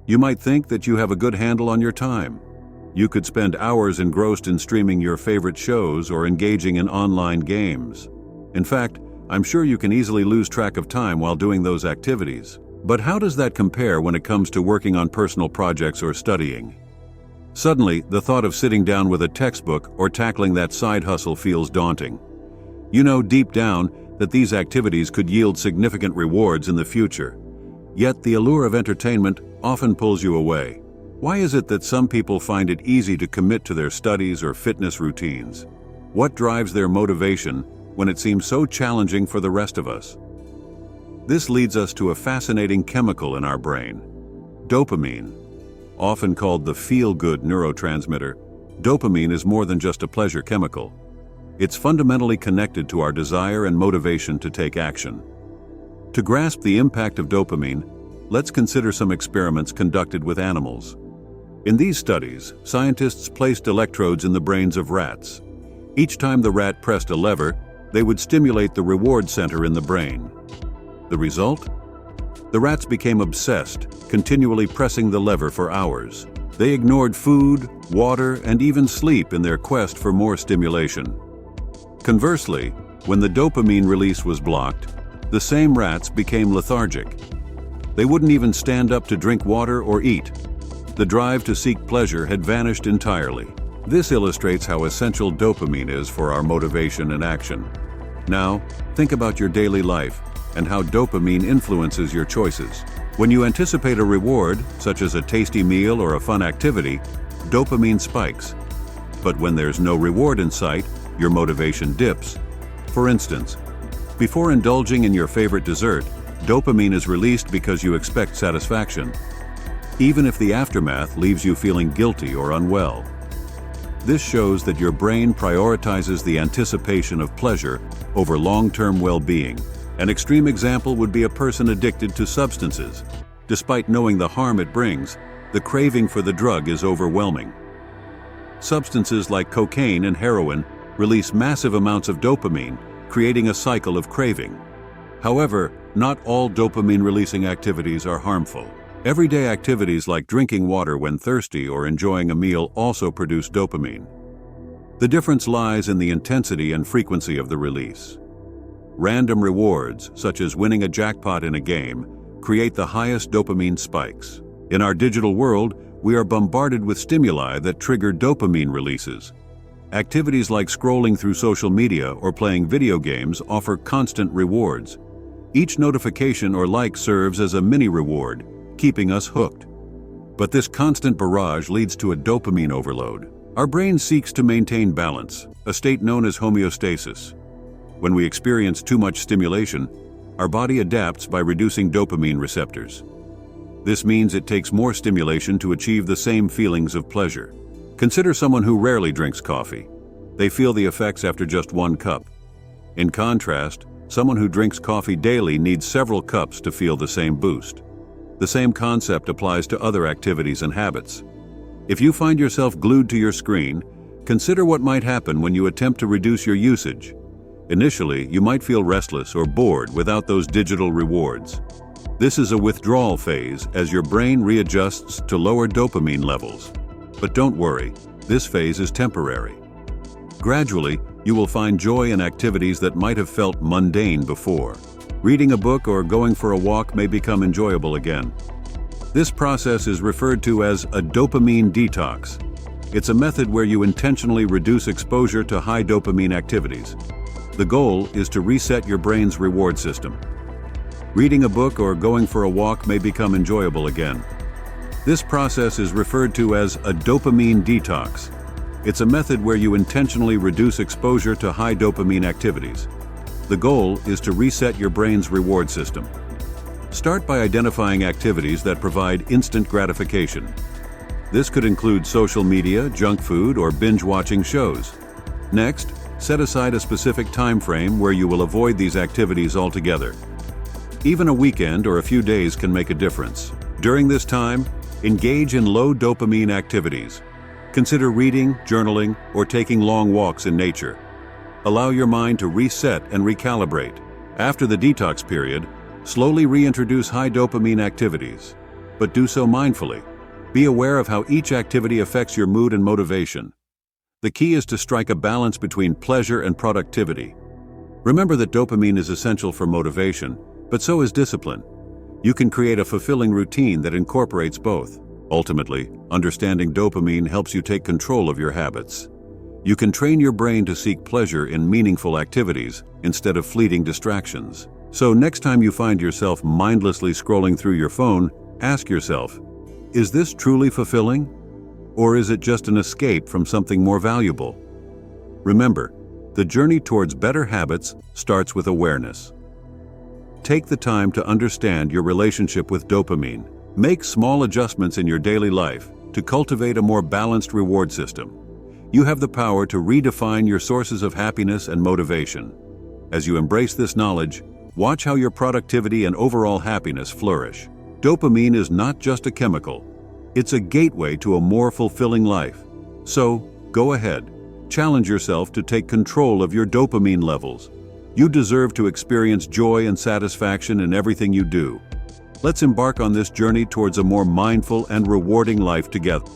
You might think that you have a good handle on your time. You could spend hours engrossed in streaming your favorite shows or engaging in online games. In fact, I'm sure you can easily lose track of time while doing those activities. But how does that compare when it comes to working on personal projects or studying? Suddenly, the thought of sitting down with a textbook or tackling that side hustle feels daunting. You know deep down that these activities could yield significant rewards in the future. Yet the allure of entertainment often pulls you away. Why is it that some people find it easy to commit to their studies or fitness routines? What drives their motivation when it seems so challenging for the rest of us? This leads us to a fascinating chemical in our brain, dopamine. Often called the feel-good neurotransmitter, dopamine is more than just a pleasure chemical. It's fundamentally connected to our desire and motivation to take action. To grasp the impact of dopamine, let's consider some experiments conducted with animals. In these studies, scientists placed electrodes in the brains of rats. Each time the rat pressed a lever, they would stimulate the reward center in the brain. The result? The rats became obsessed, continually pressing the lever for hours. They ignored food, water, and even sleep in their quest for more stimulation. Conversely, when the dopamine release was blocked, the same rats became lethargic. They wouldn't even stand up to drink water or eat. The drive to seek pleasure had vanished entirely. This illustrates how essential dopamine is for our motivation and action. Now, think about your daily life and how dopamine influences your choices. When you anticipate a reward, such as a tasty meal or a fun activity, dopamine spikes. But when there's no reward in sight, your motivation dips. For instance, before indulging in your favorite dessert, dopamine is released because you expect satisfaction, even if the aftermath leaves you feeling guilty or unwell. This shows that your brain prioritizes the anticipation of pleasure over long-term well-being. An extreme example would be a person addicted to substances. Despite knowing the harm it brings, the craving for the drug is overwhelming. Substances like cocaine and heroin release massive amounts of dopamine, creating a cycle of craving. However, not all dopamine-releasing activities are harmful. Everyday activities like drinking water when thirsty or enjoying a meal also produce dopamine. The difference lies in the intensity and frequency of the release. Random rewards, such as winning a jackpot in a game, create the highest dopamine spikes. In our digital world, we are bombarded with stimuli that trigger dopamine releases. Activities like scrolling through social media or playing video games offer constant rewards. Each notification or like serves as a mini reward, keeping us hooked. But this constant barrage leads to a dopamine overload. Our brain seeks to maintain balance, a state known as homeostasis. When we experience too much stimulation, our body adapts by reducing dopamine receptors. This means it takes more stimulation to achieve the same feelings of pleasure. Consider someone who rarely drinks coffee. They feel the effects after just one cup. In contrast, someone who drinks coffee daily needs several cups to feel the same boost. The same concept applies to other activities and habits. If you find yourself glued to your screen, consider what might happen when you attempt to reduce your usage. Initially, you might feel restless or bored without those digital rewards. This is a withdrawal phase as your brain readjusts to lower dopamine levels. But don't worry, this phase is temporary. Gradually, you will find joy in activities that might have felt mundane before. Reading a book or going for a walk may become enjoyable again. This process is referred to as a dopamine detox. It's a method where you intentionally reduce exposure to high dopamine activities. The goal is to reset your brain's reward system. Reading a book or going for a walk may become enjoyable again. This process is referred to as a dopamine detox. It's a method where you intentionally reduce exposure to high dopamine activities. The goal is to reset your brain's reward system. Start by identifying activities that provide instant gratification. This could include social media, junk food, or binge-watching shows. Next, set aside a specific time frame where you will avoid these activities altogether. Even a weekend or a few days can make a difference. During this time, engage in low dopamine activities. Consider reading, journaling, or taking long walks in nature. Allow your mind to reset and recalibrate. After the detox period, slowly reintroduce high dopamine activities. but do so mindfully. Be aware of how each activity affects your mood and motivation. The key is to strike a balance between pleasure and productivity. Remember that dopamine is essential for motivation, but so is discipline. You can create a fulfilling routine that incorporates both. Ultimately, understanding dopamine helps you take control of your habits. You can train your brain to seek pleasure in meaningful activities instead of fleeting distractions. So next time you find yourself mindlessly scrolling through your phone, ask yourself, is this truly fulfilling? Or is it just an escape from something more valuable? Remember, the journey towards better habits starts with awareness. Take the time to understand your relationship with dopamine. Make small adjustments in your daily life to cultivate a more balanced reward system. You have the power to redefine your sources of happiness and motivation. As you embrace this knowledge, watch how your productivity and overall happiness flourish. Dopamine is not just a chemical. It's a gateway to a more fulfilling life. So, go ahead. Challenge yourself to take control of your dopamine levels. You deserve to experience joy and satisfaction in everything you do. Let's embark on this journey towards a more mindful and rewarding life together.